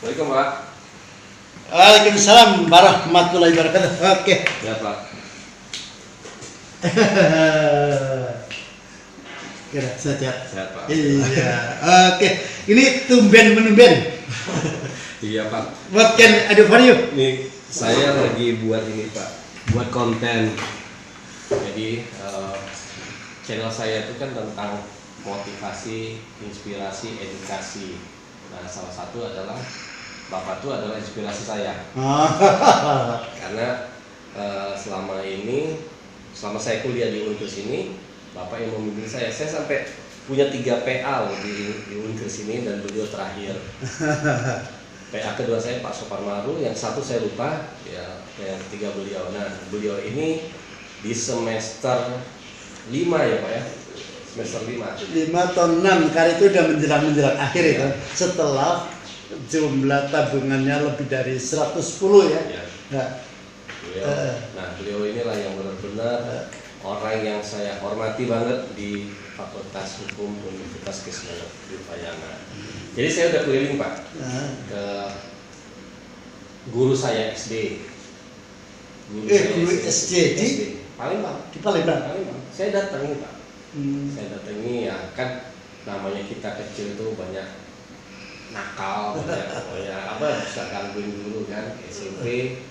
Assalamualaikum Pak. Waalaikumsalam warahmatullahi wabarakatuh. Oke. Ya Pak. Kira sehat. Sehat Pak. Iya. Oke. Ini tumben. Iya Pak. What can I do for you? Ini saya lagi buat ini Pak. Buat konten. Jadi channel saya itu kan tentang motivasi, inspirasi, edukasi. Nah salah satu adalah Bapak itu adalah inspirasi saya. Karena selama saya kuliah di Unkris ini, Bapak yang membimbing saya. Saya sampai punya 3 PA loh di Unkris ini dan beliau terakhir. PA kedua saya Pak Soparmaru, yang satu saya lupa, ya yang ketiga beliau. Nah beliau ini di semester 5 ya Pak ya, semester 5 atau 6 kali itu udah menjelang akhir itu. Setelah jumlah tabungannya lebih dari 110 ya. Ya. Beliau inilah yang benar-benar orang yang saya hormati banget di Fakultas Hukum Universitas Krisna di Payana. Jadi saya udah keliling Pak ke guru saya SD. Guru SD di Palembang. Di Palembang. Saya datangi Pak. Saya datangi ya kan, namanya kita kecil itu banyak nakal, banyak apa bisa gangguin dulu kan. SMP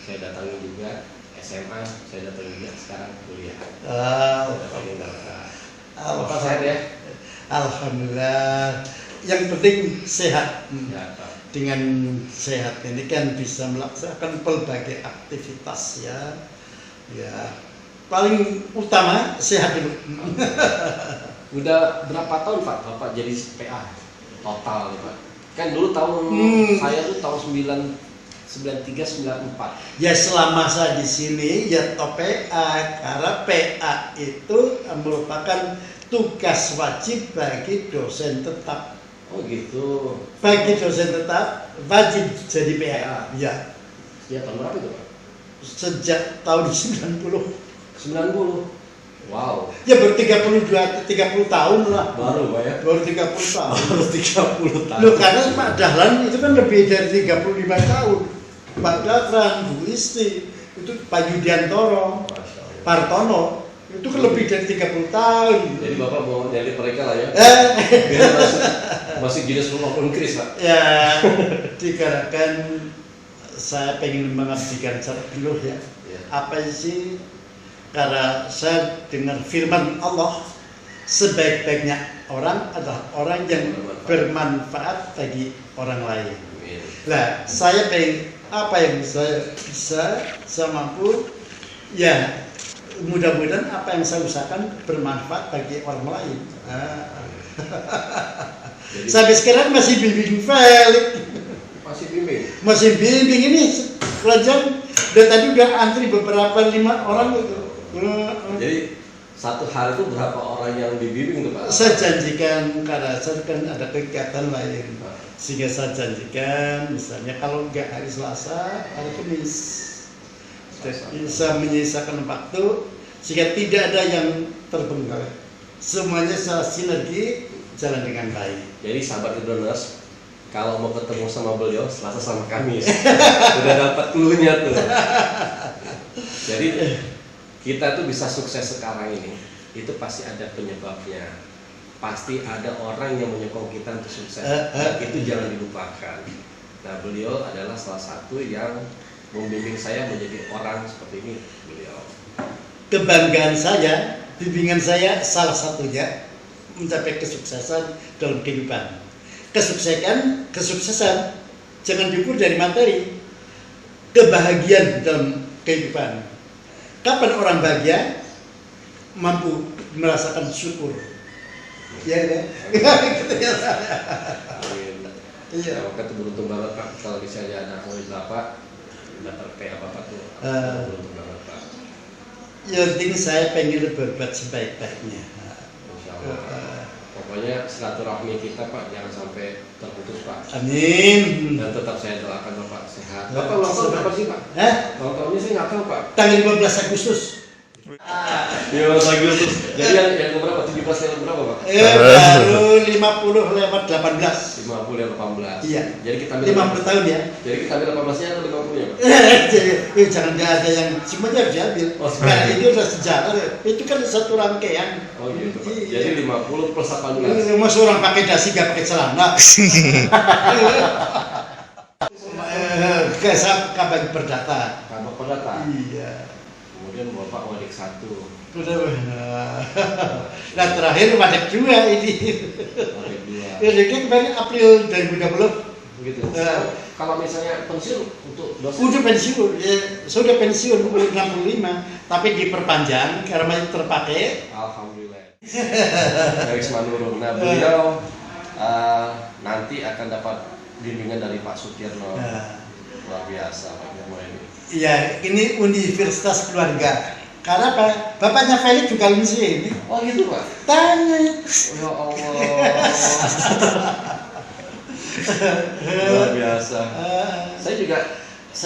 saya datangi juga, SMA saya datangi juga, sekarang kuliah. Saya datangi Bapak sehat ya. Alhamdulillah. Yang penting sehat. Ya, Pak. Dengan sehat ini kan bisa melaksanakan berbagai aktivitas ya. Ya. Paling utama sehat dulu. Udah berapa tahun Pak Bapak jadi PA total nih Pak? Kan dulu tahun saya tuh tahun 93 94. Ya selama saya di sini ya top PA, karena PA itu merupakan tugas wajib bagi dosen tetap. Oh gitu. Bagi dosen tetap wajib jadi PA. Ya. Ya tahun berapa itu Pak? Sejak tahun 90. 90. Wow. Ya baru 30 tahun lah. Baru Pak ya? Baru 30 tahun. Baru 30 tahun. Loh, karena Pak Dahlan itu kan lebih dari 35 tahun. Pak Dahlan, Bu Isti, itu Pak Yudiantoro, Partono, itu kan lebih dari 30 tahun. Jadi Bapak mau nyari mereka lah ya? Biar masih jenis rumah Unkris Pak? Ya, dikarenakan saya pengen mengabdikan secara penuh ya. Apa sih? Karena saya dengar firman Allah, sebaik-baiknya orang adalah orang yang bermanfaat bagi orang lain. Nah, saya pengen apa yang saya bisa, saya mampu, ya mudah-mudahan apa yang saya usahakan bermanfaat bagi orang lain. Sampai sekarang masih bimbing Felix. Masih bimbing ini pelajaran. Dan tadi udah antri beberapa 5 orang itu. Jadi satu hari itu berapa orang yang dibimbing tuh Pak? Saya janjikan, karena saya kan ada kegiatan lain, sehingga saya janjikan misalnya kalau enggak hari Selasa, hari Kamis, bisa menyisakan waktu sehingga tidak ada yang terbengkalai, semuanya secara sinergi jalan dengan baik. Jadi sahabat Hidroners, kalau mau ketemu sama beliau Selasa sama Kamis, udah dapat clue-nya tuh. Jadi kita tuh bisa sukses sekarang ini, itu pasti ada penyebabnya. Pasti ada orang yang menyokong kita untuk sukses. Dan itu jangan dilupakan. Nah, beliau adalah salah satu yang membimbing saya menjadi orang seperti ini, beliau. Kebanggaan saya, bimbingan saya salah satunya mencapai kesuksesan dalam kehidupan. Kesuksesan jangan diukur dari materi. Kebahagiaan dalam kehidupan. Kapan orang bahagia? Mampu merasakan syukur. Ya kan? Amin. Iya. Maka itu beruntung banget Pak kalau bisa ada anak murid Bapak dapat PA Bapak tuh. Beruntung banget Pak. Yang penting saya pengen berbuat sebaik-baiknya. Insya Allah. Pokoknya silaturahmi kita Pak jangan sampai terputus Pak. Amin. Dan tetap saya doakan Bapak sehat. Bapak ulang tahun berapa sih Pak? Ulang tahunnya saya nggak tahu Pak. Tanggal 15 Agustus. Ya Mas Agustus. Jadi yang berapa? 17 lewat berapa, Pak? Baru 50 lewat 18. 50 lewat 18. Iya. Jadi kita ambil 50 tahun ya. Jadi kita ambil 18-nya atau 50-nya, Pak? Jangan ada yang semuanya harus diambil. Oh, Karena ini udah sejarah. Itu kan satu rangkaian. Oh gitu, Pak. Jadi 50 plus 18. Mas orang pakai dasi gak pakai celana. Kesap kabar perdata. Kabar perdata. Iya. Kemudian Bapak Wadik 1. Nah terakhir Wadik 2 ini. Wadik 2. Jadi kemarin April 2020. Begitu. Kalau misalnya pensiun untuk dosen. Udah pensiun, sudah pensiun umur 65, tapi diperpanjang karena masih terpakai. Alhamdulillah. Garis Manurung. Nah beliau nanti akan dapat bimbingan dari Pak Sutirno. Luar biasa Pak Germo ini. Iya, ini universitas keluarga. Karena bapaknya Felix juga lulus ini. Oh gitu Pak? Tanya. Ya Allah. Luar biasa. Saya juga.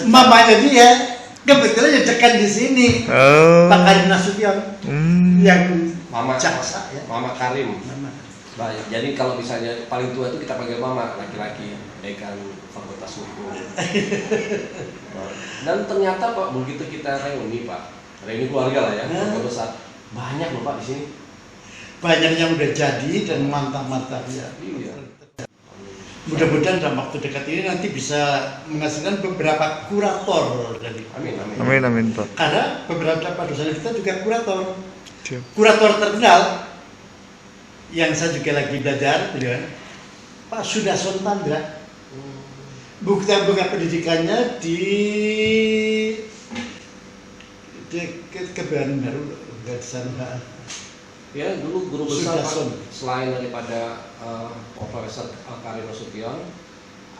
Mamanya dia kebetulan ya dekat di sini. Pak Karim Nasution yang Mama jaksa ya. Mama Karim. Mama. Baik. Jadi kalau misalnya paling tua itu kita panggil Mama, laki-laki, dekan Fakultas Hukum. Dan ternyata Pak, begitu kita reuni keluarga lah ya, besar, banyak loh Pak di sini. Banyak yang udah jadi dan mantap-mantap ya. Iya. Mudah-mudahan dalam waktu dekat ini nanti bisa menghasilkan beberapa kurator dari. Amin. Pak. Karena beberapa dosen kita juga kurator. Siap. Kurator terkenal yang saya juga lagi belajar, beliau Pak Sudason Tandra. Bukti pendidikannya di Kebayoran Baru, di sana. Ya dulu guru besar Sudason. Pak, selain daripada Profesor Karim Nasution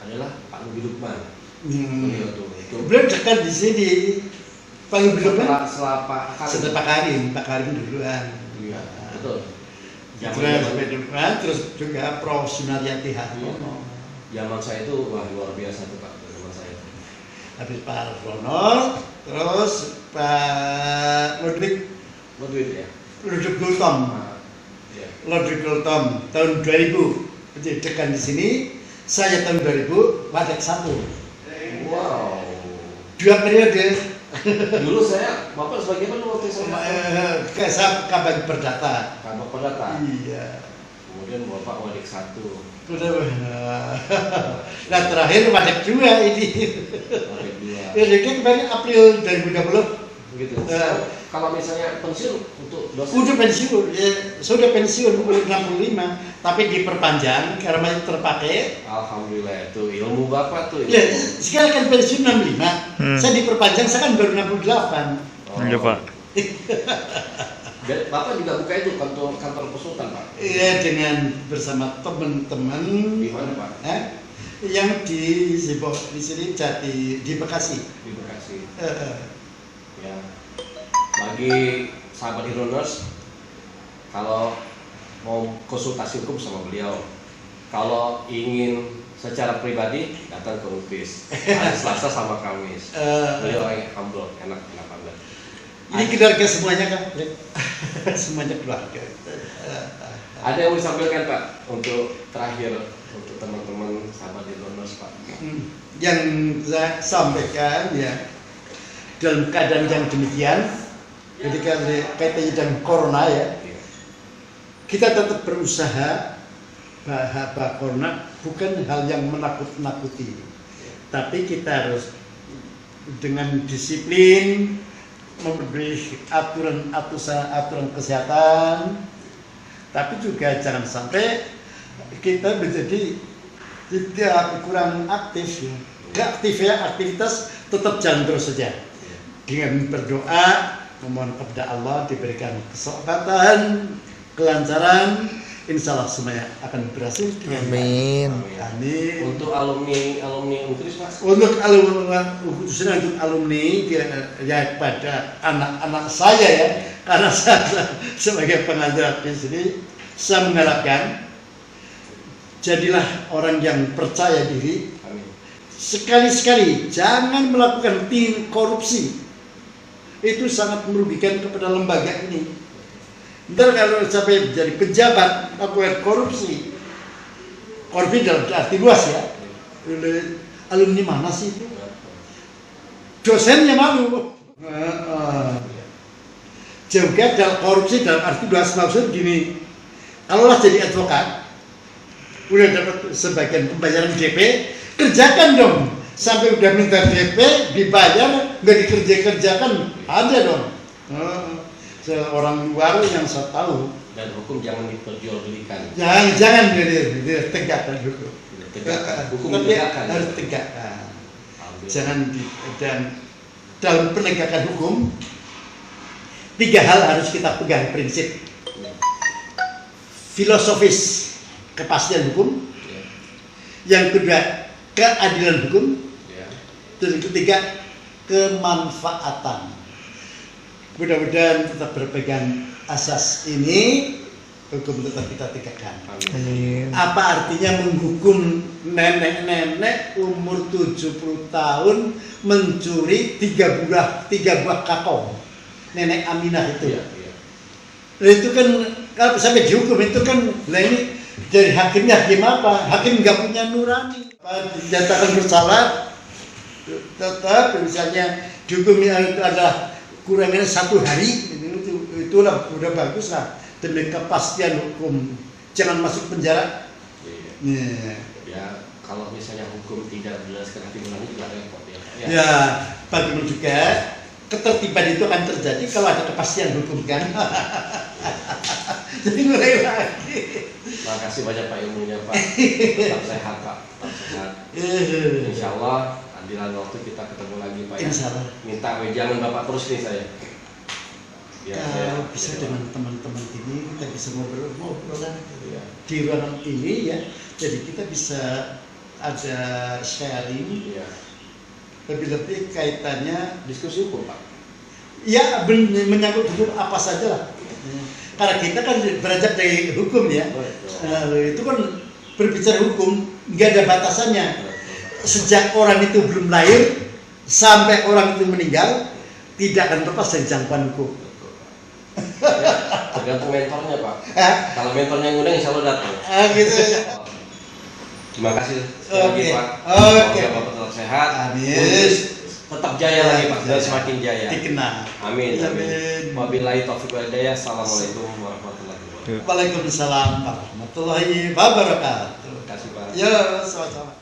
adalah Pak Nugi Lukman. Beliau tuh. Beliau dekat di sini. Pak Nugi Lukman. Setelah Setelah Pak Karim duluan. Iya, betul. Terus juga Prof. Sunaryati Hartono. Zaman saya itu wah luar biasa tuh Pak, zaman saya. Habis Pak Ronald, terus Pak Ludwig ya. Gultom. Iya. Ludwig Gultom tahun 2000 jadi dekan di sini. Saya tahun 2000 Wadik 1. Wow. 2 periode. Dulu saya Bapak sebagai apa waktu saya? Kesap kabar perdata. Kabar perdata. Iya. Kemudian Bapak Wadik 1. Nah terakhir Wadik 2 ini. Wadik 2. Jadi kemarin April 2020. Begitu. Kalau misalnya pensiun untuk dosen. Udah pensiun, sudah pensiun umur 65, tapi diperpanjang karena masih terpakai. Alhamdulillah itu ilmu Bapak tuh. Ya, sekarang kan pensiun 65, saya diperpanjang, saya kan baru 68. Iya Pak. Bapak juga buka itu kantor konsultan Pak? Iya, dengan bersama teman-teman. Di mana Pak? Yang di sini di Bekasi. Di Bekasi. Ya. Bagi sahabat Heroes, kalau mau konsultasi hukum sama beliau, kalau ingin secara pribadi datang ke Rupis hari Selasa sama Kamis. Beliau orang yang humble, enak banget. Ini keluarga semuanya kan? Semuanya keluarga. Ada yang mau disampaikan Pak untuk terakhir untuk teman-teman sahabat Heroes Pak? Yang saya sampaikan ya, dalam keadaan yang demikian, ketika kaitannya dengan corona ya, kita tetap berusaha bahwa corona bukan hal yang menakut-nakuti, tapi kita harus dengan disiplin memberi aturan kesehatan, tapi juga jangan sampai kita menjadi tidak kurang aktif. Aktivitas tetap jalan terus saja. Dengan berdoa, memohon kepada Allah diberikan kesehatan, kelancaran, insya Allah semuanya akan berhasil. Amin. Untuk alumni Unkris Pak? Untuk khususnya untuk alumni ya pada anak-anak saya ya, karena saya sebagai pengajar di sini, saya mengharapkan jadilah orang yang percaya diri. Amin. Sekali-sekali jangan melakukan korupsi. itu sangat merugikan kepada lembaga ini. Ntar kalau sampai jadi pejabat melakukan korupsi dalam arti luas ya, alumni mana sih itu? Dosennya malu. Juga dalam korupsi dalam arti luas maksud gini, kalaulah jadi advokat, udah dapat sebagian pembayaran DP, kerjakan dong. Sampai udah minta DP, dibayar, nggak dikerjakan, ada dong. Seorang luar yang saya tahu. Dan hukum jangan diperjualbelikan. Jangan ditegakkan hukum. Hukum ditegakkan. Harus tegakkan. Jangan dan dalam penegakan hukum 3 hal harus kita pegang prinsip. Filosofis kepastian hukum. Yang kedua keadilan hukum. Dan yang ketiga kemanfaatan. Mudah-mudahan tetap berpegang asas ini, hukum tetap kita tegakkan. Amin. Apa artinya menghukum nenek-nenek umur 70 tahun mencuri 3 buah kakao? Nenek Aminah itu. Nah, itu kan kalau sampai dihukum itu kan, nah ini dari hakimnya hakim apa? Hakim nggak punya nurani. Dinyatakan bersalah, tetap misalnya dihukumnya itu ada kurangnya 1 hari, itulah udah bagus lah demi kepastian hukum. Jangan masuk penjara. Ya, kalau misalnya hukum tidak berdasarkan hati nurani juga repot ya. Ya, bagaimana juga ketertiban itu akan terjadi kalau ada kepastian hukum kan. Jadi mulai lagi. Makasih banyak Pak ilmunya Pak. Tetap sehat Pak, tetap sehat. Insya Allah adilan waktu kita ketemu lagi Pak ya. Insya Allah. Minta wejangan Bapak terus nih saya. Ya, Kalau bisa dengan teman-teman ini kita bisa ngobrol lah ya. di ruangan ini ya. Jadi kita bisa ada sharing. Ya. Lebih-lebih kaitannya Diskusi hukum Pak. ya menyangkut hukum apa saja lah. Karena kita kan beranjak dari hukum ya. Itu kan berbicara hukum nggak ada batasannya. Sejak orang itu belum lahir sampai orang itu meninggal tidak akan lepas dari jangkauan hukum. Ya, tergantung mentornya Pak. Kalau mentornya yang ngundang insya Allah datang. Gitu. Terima kasih sekali lagi Pak. Oke. Semoga Bapak tetap sehat. Amin. Tetap jaya lagi Pak dan semakin jaya. Dikenal. Amin. Amin. Wabillahi taufiq wal hidayah. Assalamualaikum warahmatullahi wabarakatuh. Waalaikumsalam warahmatullahi wabarakatuh. Terima kasih Pak. Ya, sama-sama.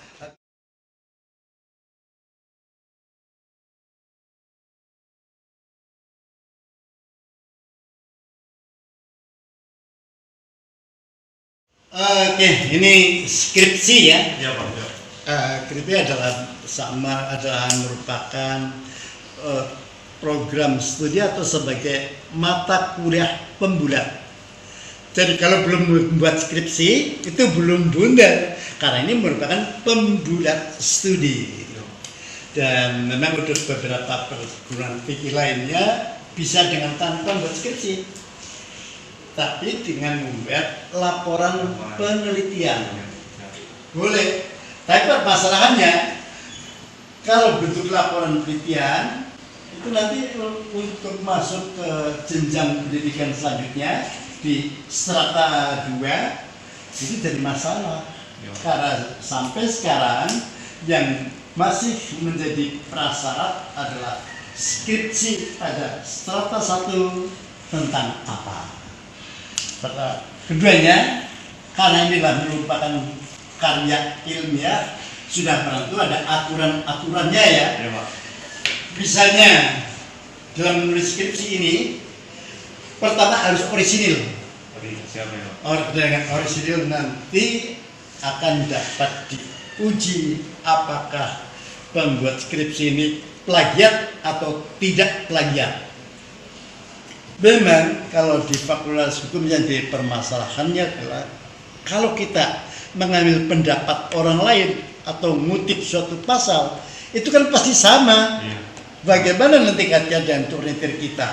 Oke, ini skripsi ya. Ya Pak. Ya. Skripsi adalah merupakan program studi atau sebagai mata kuliah pembulat. Jadi kalau belum membuat skripsi itu belum bundar karena ini merupakan pembulat studi. Dan memang untuk beberapa perguruan tinggi lainnya bisa dengan tanpa membuat skripsi. Tapi dengan membuat laporan penelitian boleh. Tapi permasalahannya kalau bentuk laporan penelitian itu nanti untuk masuk ke jenjang pendidikan selanjutnya di strata 2 itu jadi masalah. Karena sampai sekarang yang masih menjadi prasyarat adalah skripsi pada strata 1 tentang apa. Keduanya, karena inilah merupakan karya ilmiah, sudah tentu ada aturan-aturannya ya. Misalnya dalam menulis skripsi ini, pertama harus orisinil. Dengan orisinil nanti akan dapat diuji apakah pembuat skripsi ini plagiat atau tidak plagiat. Memang kalau di fakultas hukum yang dipermasalahannya adalah kalau kita mengambil pendapat orang lain atau ngutip suatu pasal itu kan pasti sama. Bagaimana nanti kajian dan turnitir kita?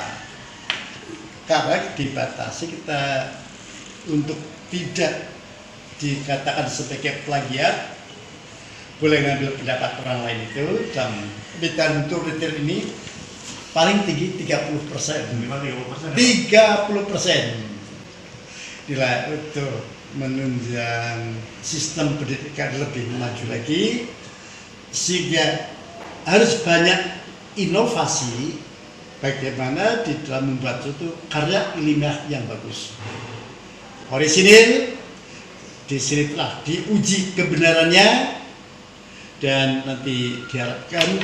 Karena dibatasi kita untuk tidak dikatakan sebagai plagiat, boleh ngambil pendapat orang lain itu dan turnitir ini paling tinggi 30%. Minimal 30%. 30%. Bila untuk menunjang sistem pendidikan lebih maju lagi, sehingga harus banyak inovasi bagaimana di dalam membuat suatu karya ilmiah yang bagus. Orisinil di sini telah diuji kebenarannya dan nanti diharapkan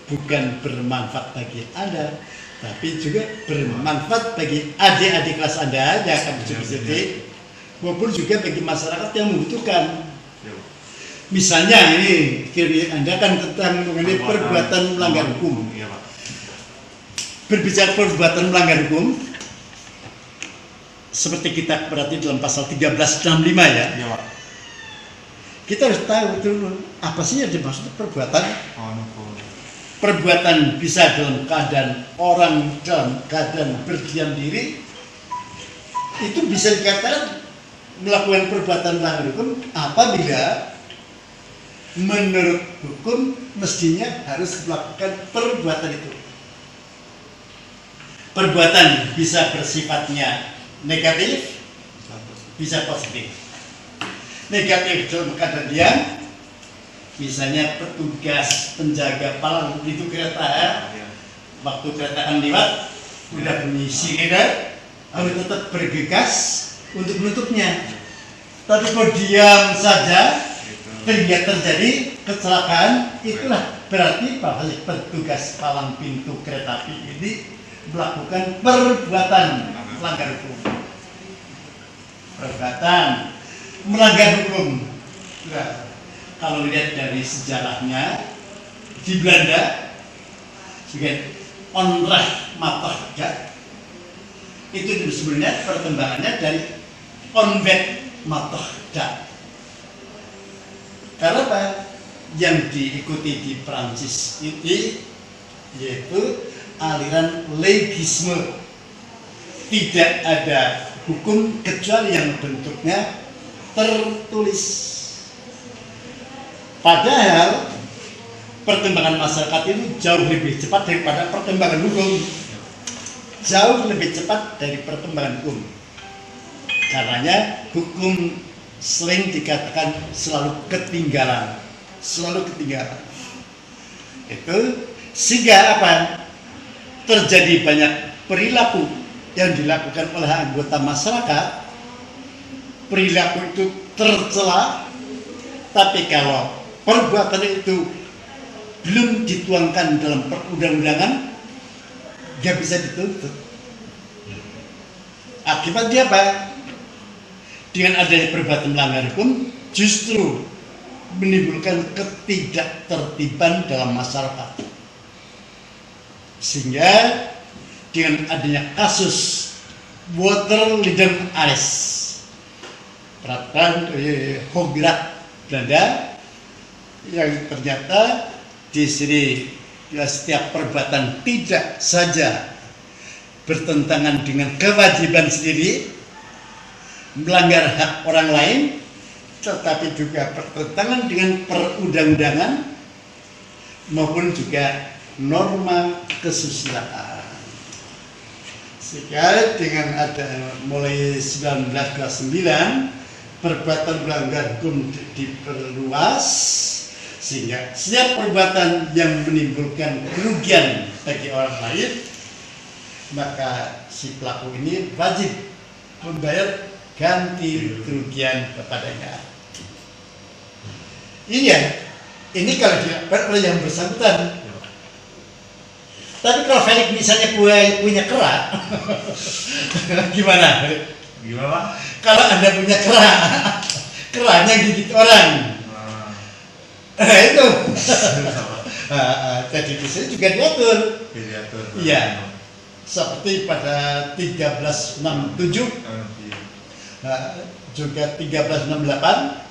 bukan bermanfaat bagi Anda, tapi juga bermanfaat bagi adik-adik kelas Anda yang akan bersedia, maupun juga bagi masyarakat yang membutuhkan. Misalnya ini kiri Anda kan tentang mengenai perbuatan melanggar hukum. Iya, Pak. Berbicara perbuatan melanggar hukum, seperti kita berarti dalam pasal 1365 ya. Iya, Pak. Kita harus tahu dulu apa sih yang dimaksud perbuatan. Oh, nukul. Perbuatan bisa dalam keadaan orang dalam keadaan berdiam diri, itu bisa dikatakan melakukan perbuatan melanggar hukum apabila menurut hukum mestinya harus melakukan perbuatan itu. Perbuatan bisa bersifatnya negatif, bisa positif. Negatif dalam keadaan diam, misalnya petugas penjaga palang pintu kereta ya, waktu kereta akan lewat udah bunyi sirene, harus tetap bergegas untuk menutupnya. Tapi kalau diam saja sehingga terjadi kecelakaan, itulah berarti bahwa petugas palang pintu kereta api ini melakukan perbuatan melanggar hukum. Perbuatan melanggar hukum. Nah, kalau lihat dari sejarahnya di Belanda, sebagai onrecht matigheid, itu sebenarnya perkembangannya dari onwet matigheid. Karena apa? Yang diikuti di Prancis ini yaitu aliran legisme. Tidak ada hukum kecuali yang bentuknya tertulis. Padahal perkembangan masyarakat ini jauh lebih cepat daripada perkembangan hukum. Jauh lebih cepat dari perkembangan hukum. Karenanya hukum sering dikatakan selalu ketinggalan. Selalu ketinggalan. Itu sehingga apa? Terjadi banyak perilaku yang dilakukan oleh anggota masyarakat. Perilaku itu tercela, tapi kalau perbuatan itu belum dituangkan dalam perundang-undangan, nggak bisa dituntut. Akibatnya apa? Dengan adanya perbuatan melanggar hukum, justru menimbulkan ketidaktertiban dalam masyarakat. Sehingga dengan adanya kasus water leiden arrest, peraturan Hograk Belanda, yang ternyata di sini ya, setiap perbuatan tidak saja bertentangan dengan kewajiban sendiri, melanggar hak orang lain, tetapi juga bertentangan dengan perundang-undangan maupun juga norma kesusilaan. Sehingga dengan ada mulai 1929 perbuatan melanggar hukum diperluas, sehingga setiap perbuatan yang menimbulkan kerugian bagi orang lain, maka si pelaku ini wajib membayar ganti kerugian kepadanya. Iya, ini kalau dilakukan oleh yang bersangkutan. Tapi kalau Felix misalnya punya kera, gimana? Gimana, Pak? Kalau Anda punya kera, keranya gigit orang, itu. Jadi di sini juga diatur. Iya. Seperti pada 1367, juga 1368.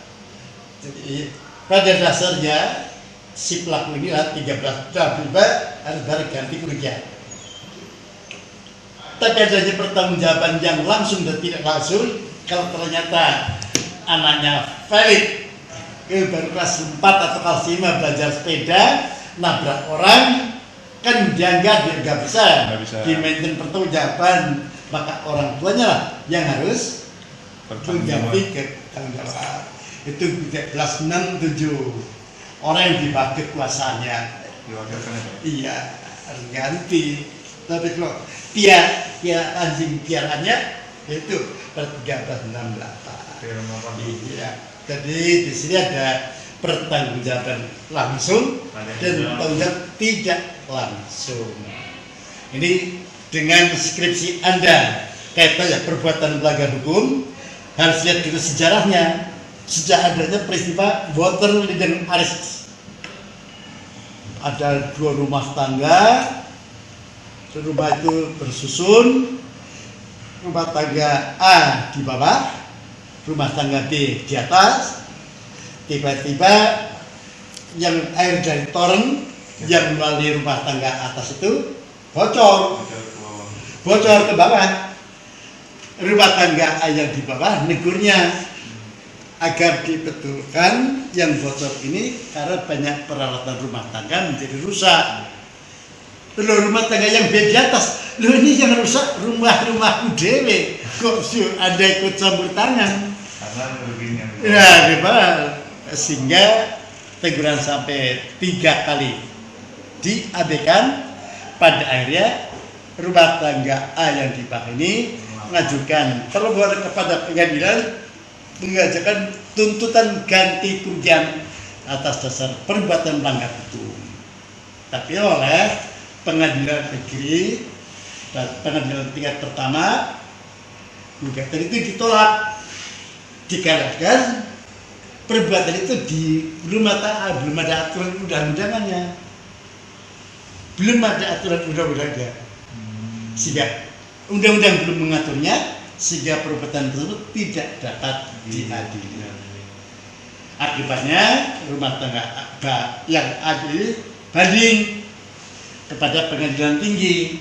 Jadi pada dasarnya si pelaku ini 13 harus bayar ganti kerugian. Tapi adanya pertanggungjawaban yang langsung dan tidak langsung. Kalau ternyata anaknya Felix baru kelas 4 atau kelas 5 belajar sepeda, nabrak orang, kan dia nggak bisa Nggak bisa. di maintain pertanggungjawaban, maka orang tuanya lah yang harus mengganti ke tanggung jawab. Itu 1367 orang yang dibagi kuasanya. Diwakilkan ya. Iya, harus ganti. Tapi kalau piara anjing piaranya itu per 1368. Iya. Jadi di sini ada pertanggungjawaban langsung dan pertanggungjawab tidak langsung. Ini dengan skripsi Anda kaitannya perbuatan melanggar hukum, harus lihat dulu sejarahnya. Sejak adanya peristiwa water leading arrest, ada 2 rumah tangga, rumah itu bersusun, rumah tangga A di bawah, rumah tangga B di atas. Tiba-tiba yang air dari toren yang melalui rumah tangga atas itu bocor ke bawah. Rumah tangga A yang di bawah negurnya agar dibetulkan yang bocor ini karena banyak peralatan rumah tangga menjadi rusak. Lalu rumah tangga yang B di atas, loh ini yang rusak rumahku dewe, kok ada ikut campur tangan. Karena ruginya. Ya, gimana? Sehingga teguran sampai 3 kali diabaikan. Pada akhirnya rumah tangga A yang di bawah ini mengajukan permohonan kepada pengadilan, mengajukan tuntutan ganti kerugian atas dasar perbuatan melanggar hukum. Tapi oleh pengadilan negeri dan pengadilan tingkat pertama, gugatan itu ditolak dikarenakan perbuatan itu belum ada aturan undang-undangannya, belum ada aturan undang-undangnya, sehingga undang-undang belum mengaturnya, sehingga perbuatan tersebut tidak dapat diadili. Akibatnya rumah tangga yang adil banding kepada pengadilan tinggi.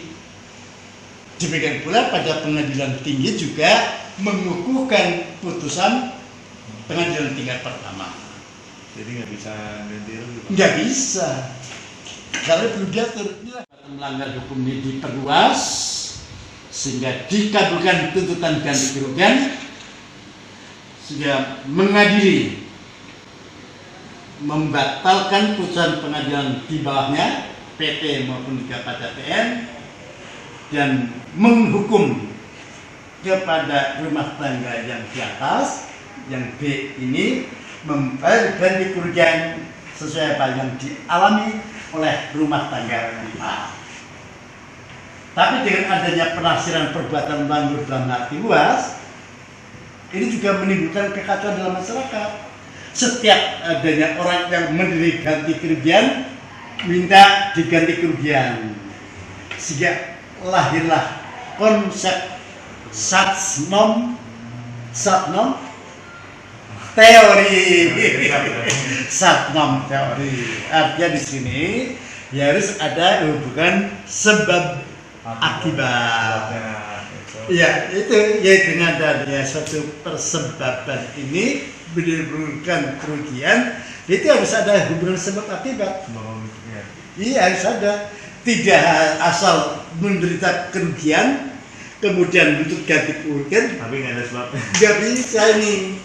Demikian pula pada pengadilan tinggi juga mengukuhkan putusan pengadilan tingkat pertama. Jadi nggak bisa ganti rugi. Nggak bisa, karena belum diatur. Melanggar hukum ini diperluas sehingga dikabulkan tuntutan ganti kerugian, sehingga mengadili, membatalkan putusan pengadilan di bawahnya PT maupun juga pada PN, dan menghukum kepada rumah tangga yang di atas, yang B ini membayar ganti kerugian sesuai apa yang dialami oleh rumah tangga yang A. Tapi dengan adanya penafsiran perbuatan melanggar dalam arti luas, ini juga menimbulkan kekacauan dalam masyarakat. Setiap adanya orang yang menerima ganti kerugian, minta diganti kerugian, sehingga lahirlah konsep satnom teori. Satnom teori artinya di sini ya harus ada hubungan sebab akibat. Ya itu ya, dengan adanya suatu persebaban ini menimbulkan kerugian, itu harus ada hubungan sebab akibat. Iya harus ada. Tidak asal menderita kerugian kemudian menuntut ganti kerugian, Tapi nggak ada sebabnya. nggak bisa ini.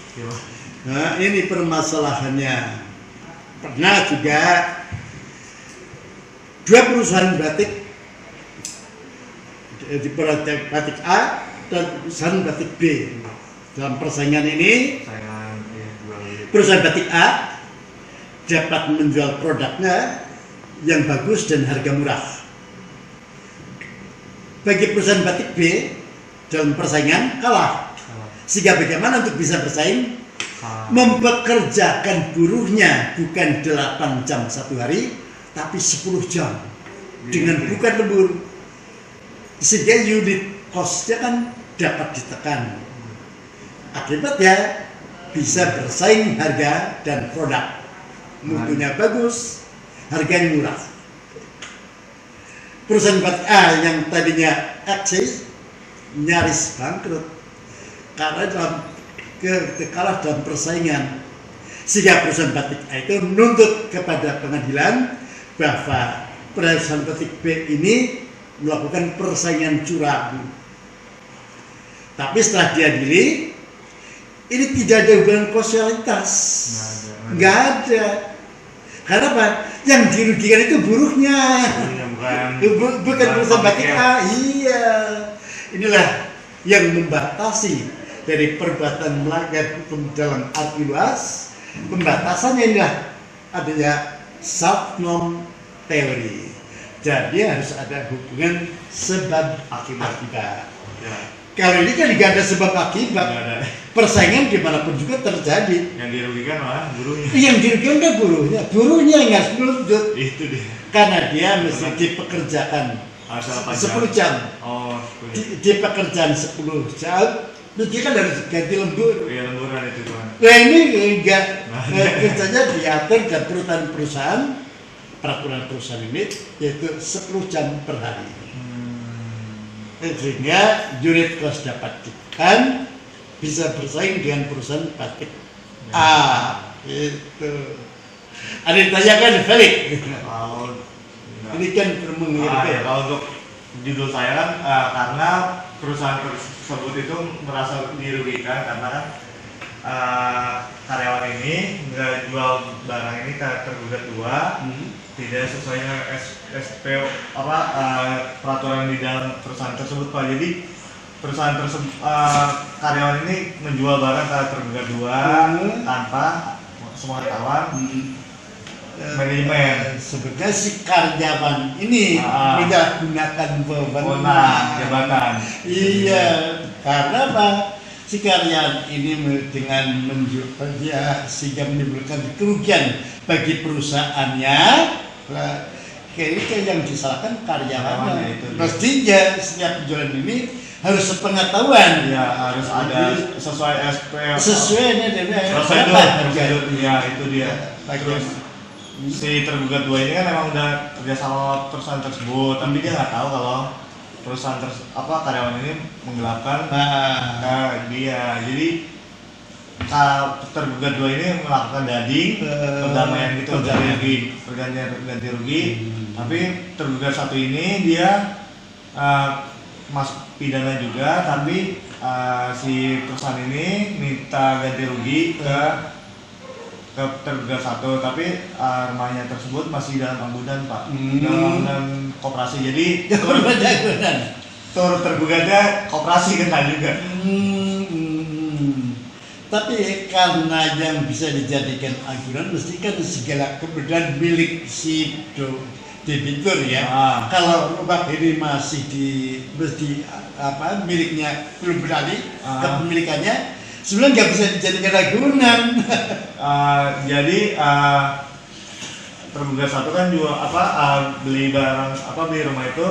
Nah ini permasalahannya. Pernah juga 2 perusahaan batik, di batik A dan perusahaan batik B. Dalam persaingan ini perusahaan batik A dapat menjual produknya yang bagus dan harga murah. Bagi perusahaan batik B dalam persaingan kalah. Sehingga bagaimana untuk bisa bersaing? Mempekerjakan buruhnya bukan 8 jam satu hari, tapi 10 jam dengan bukan lembur. Sehingga unit cost-nya kan dapat ditekan. Akibatnya bisa bersaing harga dan produk. Mutunya bagus, harganya murah. Perusahaan batik A yang tadinya eksis nyaris bangkrut karena kalah dalam persaingan. Sehingga perusahaan batik A itu menuntut kepada pengadilan bahwa perusahaan petik B ini melakukan persaingan curang. Tapi setelah diadili, ini tidak ada hubungan kausalitas. Nggak ada. Karena apa? Yang dirugikan itu buruhnya. Bukan perusahaan batik A. Iya. Inilah yang membatasi dari perbuatan melanggar hukum dalam arti luas. Pembatasannya inilah adanya self norm teori. Jadi harus ada hubungan sebab akibat. Ya. Kalau ini kan nggak ada sebab akibat. Nggak ada. Persaingan dimanapun juga terjadi. Yang dirugikan malah buruhnya. Yang dirugikan kan buruhnya. Buruhnya yang harus menuntut. Itu dia. Karena dia mesti dipekerjakan Harus 10 jam. Oh, Di pekerjaan 10 jam, dia kan harus ganti lembur. iya lemburan itu tuh. Nah ini enggak kerjanya diatur dan perusahaan peraturan perusahaan ini yaitu 10 jam per hari. Sehingga unit cost dapat ditekan, bisa bersaing dengan perusahaan batik itu. Ada yang ditanyakan balik. Ini kan Ya, kalau untuk judul saya kan karena perusahaan tersebut itu merasa dirugikan karena kan karyawan ini nggak jual barang ini ke tergugat dua, tidak sesuai dengan SPO peraturan di dalam perusahaan tersebut Pak. Jadi perusahaan tersebut karyawan ini menjual barang ke tergugat dua tanpa semua kawan manajemen. Sebenarnya si karyawan ini menyalahgunakan wewenang jabatan. Iya, karena apa? Si karyawan ini dengan menjual sehingga menimbulkan kerugian bagi perusahaannya. Kayaknya yang disalahkan karyawannya. Mestinya setiap penjualan ini harus sepengetahuan. Ya, harus ada sesuai SPO. Sesuai dengan prosedur. Ya, itu dia. Terus si tergugat dua ini kan emang udah kerjasama perusahaan tersebut, tapi dia nggak tahu kalau perusahaan karyawan ini menggelapkan dia. Jadi tergugat dua ini melakukan dading perdamaian gitu, ganti rugi. Tapi tergugat satu ini dia masuk pidana juga, tapi si perusahaan ini minta ganti rugi ke tergugat satu, tapi rumahnya tersebut masih dalam ambunan Pak, dalam ambunan koperasi. Jadi turut tergugatnya koperasi kena juga. Tapi karena yang bisa dijadikan agunan mesti kan segala keberadaan milik si debitur ya. Kalau rumah ini masih miliknya belum beralih kepemilikannya, sebenarnya nggak bisa dijadikan agunan. Jadi tergugat satu kan jual beli barang beli rumah itu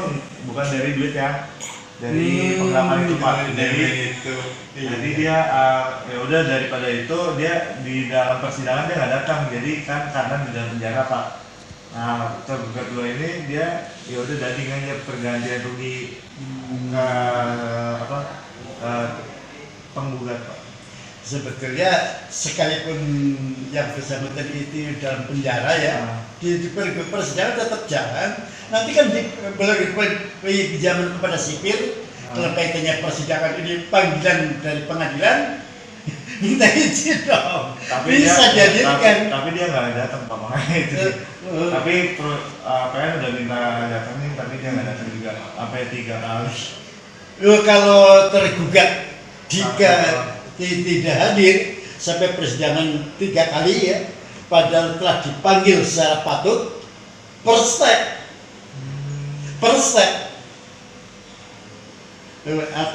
bukan dari duit ya, dari penggelapan itu Pak. Jadi dia ya udah, daripada itu dia di dalam persidangan dia nggak datang, jadi kan karena di dalam penjara Pak. Nah, tergugat dua ini dia ya udah dading aja pergantian rugi penggugat Pak. Sebetulnya sekalipun yang bersangkutan itu dalam penjara ya, di persidangan tetap jalan. Nanti kan di zaman kepada sipil, kalau kaitannya persidangan ini panggilan dari pengadilan, minta izin dong. Bisa jadikan. Tapi dia nggak datang Pak, makanya itu. Tapi PN udah minta datang nih, tapi dia nggak datang juga sampai 3 kali. Kalau tergugat tidak hadir sampai persidangan 3 kali ya, padahal telah dipanggil secara patut, per step.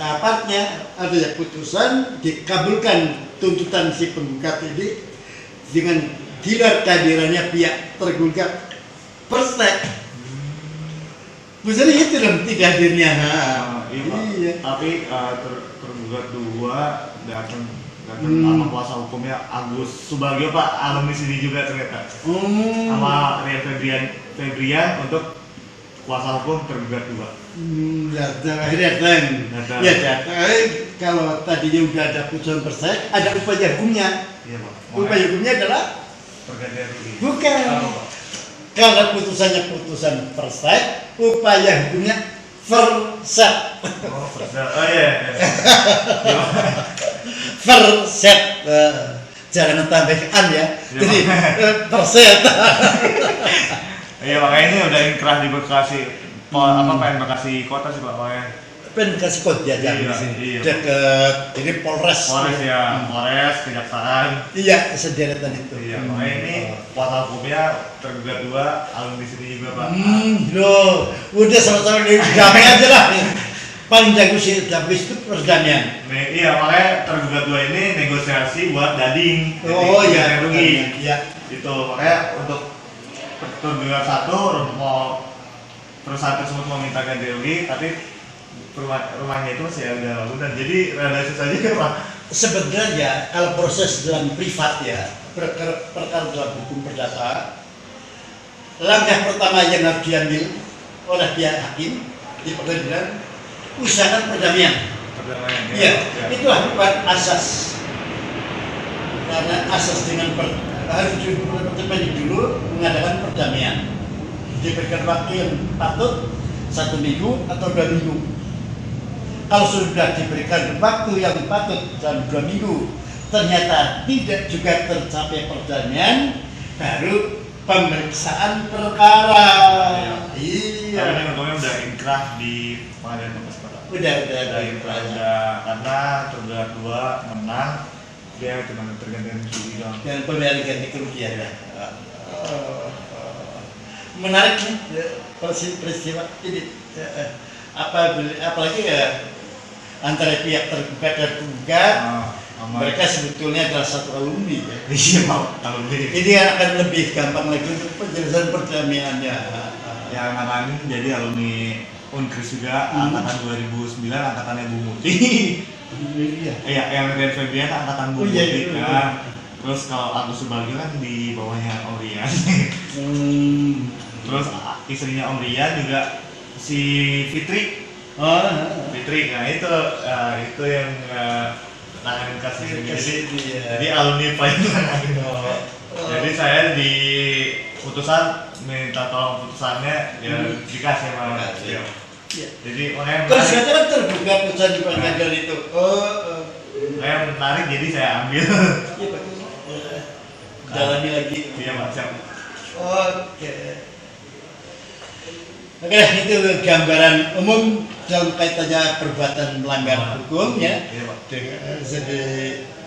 Apatnya ada yang putusan dikabulkan tuntutan si penggugat ini dengan gelar kehadirannya pihak tergugat per step. Misalnya itu dong tidak hadirnya. Iya. Tapi tergugat dua datang sama kuasa hukumnya Agus Subagio Pak, alumni sini juga ternyata. Sama Rian Febrian untuk kuasa hukum tergugat dua. Datang. Ya datang. Kalau tadinya udah ada putusan per step, ada upaya hukumnya. Iya Pak. Upaya hukumnya adalah pergantian rugi. bukan. Kalau putusannya putusan verset, upaya hukumnya verset. Oh, oh iya. Verset. Jangan tambahkan ya. Jadi verset. Iya, makanya ini udah inkrah di Bekasi. Pengen Bekasi kota sih Pak, makanya. Kasih kode ya di sini. Iya. Dekat ini Polres. Polres ya, Polres, Kejaksaan. Iya, sederetan itu. Iya, makanya ini kuasa hukumnya tergugat 2, alumni sini juga Pak. Loh, udah sama-sama damai aja lah. Paling jago sih habis itu perdamaian. Iya, makanya tergugat 2 ini negosiasi buat dading. Oh iya, rugi. Iya. Itu makanya untuk tergugat 1 mau perusahaan tersebut mau minta ganti rugi, tapi rumahnya itu masih ada bangunan, jadi rada susah juga Pak. Sebenarnya kalau proses dalam privat ya, perkara dalam hukum perdata, langkah pertama yang harus diambil oleh pihak hakim di pengadilan, usahakan perdamaian. Iya, itulah bukan asas. Karena asas dengan harus dulu mengadakan perdamaian. Diberikan waktu yang patut 1 minggu atau 2 minggu. Kalau sudah diberikan waktu yang patut dalam 2 minggu, ternyata tidak juga tercapai perdamaian, baru pemeriksaan perkara. Iya. Tapi ini untungnya udah inkrah di pengadilan Bekasi Kota. Udah inkrah karena tergugat 2 menang, dia cuma tergantikan rugi doang. Dan pembayaran ganti kerugian ya. Menarik nih peristiwa ini. Apalagi ya antara pihak tergugat dan tergugat, mereka sebetulnya adalah satu alumni ya. Iya Pak, alumni. Ini akan lebih gampang lagi untuk penjelasan perdamaiannya. Yang ngalamin jadi alumni Unkris juga, angkatan 2009, angkatannya Bu Muti. Iya, yang Rian Febrian angkatan Bu Muti. Nah, terus kalau Agus Subagio kan di bawahnya Om Rian. Terus istrinya Om Rian juga si Fitri. Fitri, nah itu yang nanganin kasus ini. Jadi alumni paling nanganin. Jadi saya di putusan minta tolong putusannya ya dikasih sama beliau. Jadi makanya terus kata kan terbuka putusan di pengadilan itu. Saya menarik, jadi saya ambil. Iya bagus. Jalani lagi. Iya Pak, siap. Oke. Oke, itu gambaran umum dalam kaitannya perbuatan melanggar hukum ya. Jadi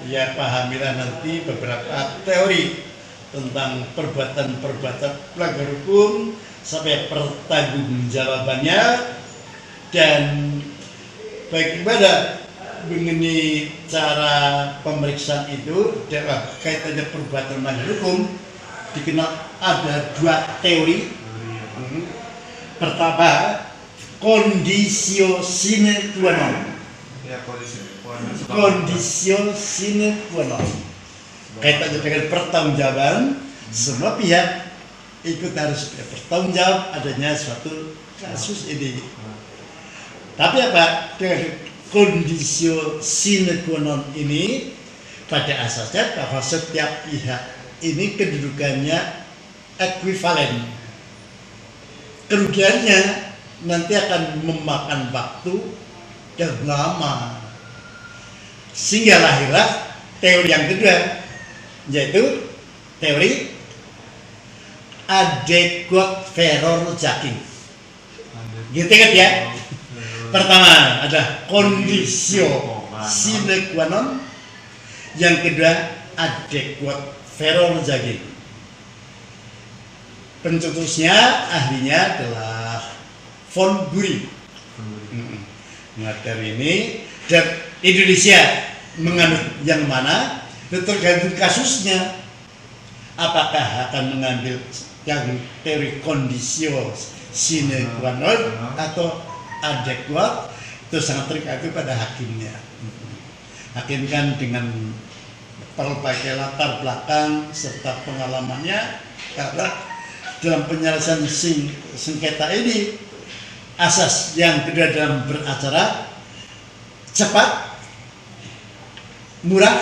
ya pahamilah nanti beberapa teori tentang perbuatan-perbuatan melanggar hukum sampai pertanggungjawabannya dan bagaimana mengenai cara pemeriksaan itu dalam kaitannya perbuatan melanggar hukum dikenal ada 2 teori. Pertama, conditio sine qua non. Ya, Conditio sine qua non. Kaitannya dengan pertanggungjawaban, semua pihak ikut harus bertanggung jawab adanya suatu kasus ini. Tapi apa? Dengan conditio sine qua non ini pada asasnya bahwa setiap pihak ini kedudukannya ekuivalen. Kerugiannya nanti akan memakan waktu yang lama, sehingga lahirlah teori yang kedua, yaitu teori adequat feror judging. Gitu kan ya? Pertama ada conditio sine qua non, yang kedua adequat feror judging. Pencetusnya ahlinya adalah Von Bury. Materi ini dan Indonesia menganut yang mana tergantung kasusnya. Apakah akan mengambil yang teori conditio sine qua non atau adequat, itu sangat tergantung pada hakimnya. Hakim kan dengan berbagai latar belakang serta pengalamannya, karena dalam penyelesaian sengketa ini asas yang kedua dalam beracara cepat, murah,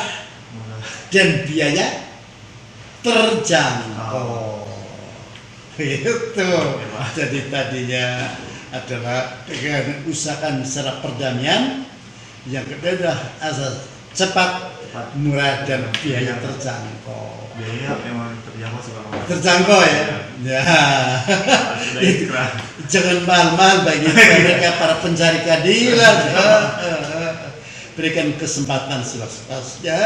dan biaya terjangkau. Itu. Jadi tadinya adalah dengan usahakan secara perdamaian, yang kedua adalah asal cepat, murah dan biaya terjangkau. Biaya memang terjangkau sih Pak. Terjangkau ya. Ya. Sudah ikhlas. Jangan mahal-mahal bagi mereka para pencari keadilan. Berikan kesempatan seluas-luasnya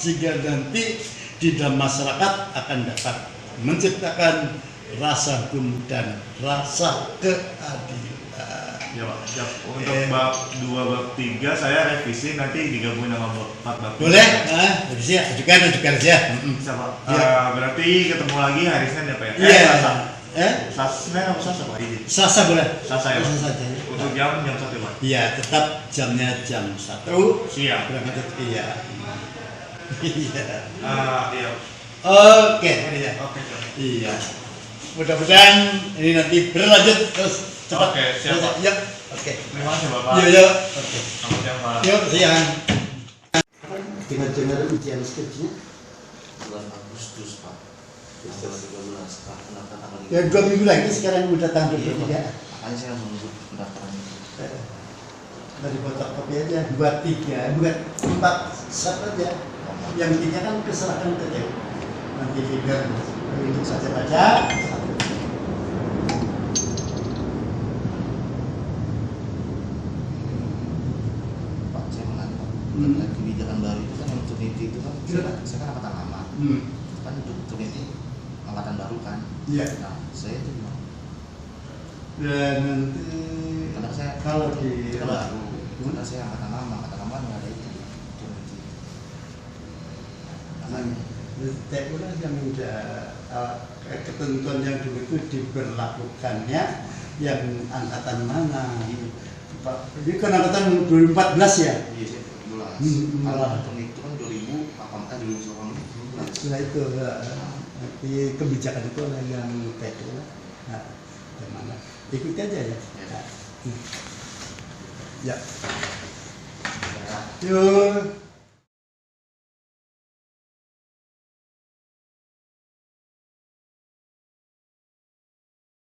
sehingga nanti di dalam masyarakat akan dapat menciptakan rasa hukum dan rasa keadilan. Ya Pak, siap. Untuk bab 2 bab 3 saya revisi nanti digabungin sama bab 4 bab 3. Boleh? Revisi ya, ajukan aja. Bisa Pak. Ya. Berarti ketemu lagi hari Senin ya Pak ya? Iya. Selasa. Selasa. Senin apa Selasa Pak? Izin. Selasa boleh. Selasa ya Pak? Selasa saja. Untuk jam 1 Pak? Iya, tetap jamnya jam 1. Siap. Berangkat iya. Iya. Iya. Oke, ini ya. Oke. Iya. Mudah-mudahan ini nanti berlanjut terus cepat. Oke, siap, Pak. Ya. Oke. Terima kasih Bapak. Yuk. Oke. Selamat siang Pak. Yuk, siang. Dengar ujian skripsinya. Bulan Agustus Pak. Tanggal 13 Pak. Tanggal Ya 2 minggu lagi sekarang udah tanggal 23. Makanya saya menunggu pendaftaran itu. Dari fotokopi aja, buat 3, buat 4 saja. Yang intinya kan keserahkan ke dia. Nanti figure untuk saja baca. Pak, saya mengantuk. Hmm. Kebijakan baru itu kan yang Trinity itu kan, saya kan angkatan lama. Kan untuk Trinity angkatan baru kan. Iya. Nah, saya itu gimana? Dan nanti Karena saya kalau di kan baru, karena saya angkatan lama nggak ada itu Trinity. Makanya. TU lah yang udah ketentuan yang dulu itu diberlakukannya yang angkatan mana? Pak, ini kan angkatan 2014 ya? Iya, saya 2012. Malah. Kalau Trinity itu kan 2018. Setelah itu nanti kebijakan itu lah yang TU lah. Nah, yang mana? Ikuti aja ya. Ya. Ya. Ya. Yuk.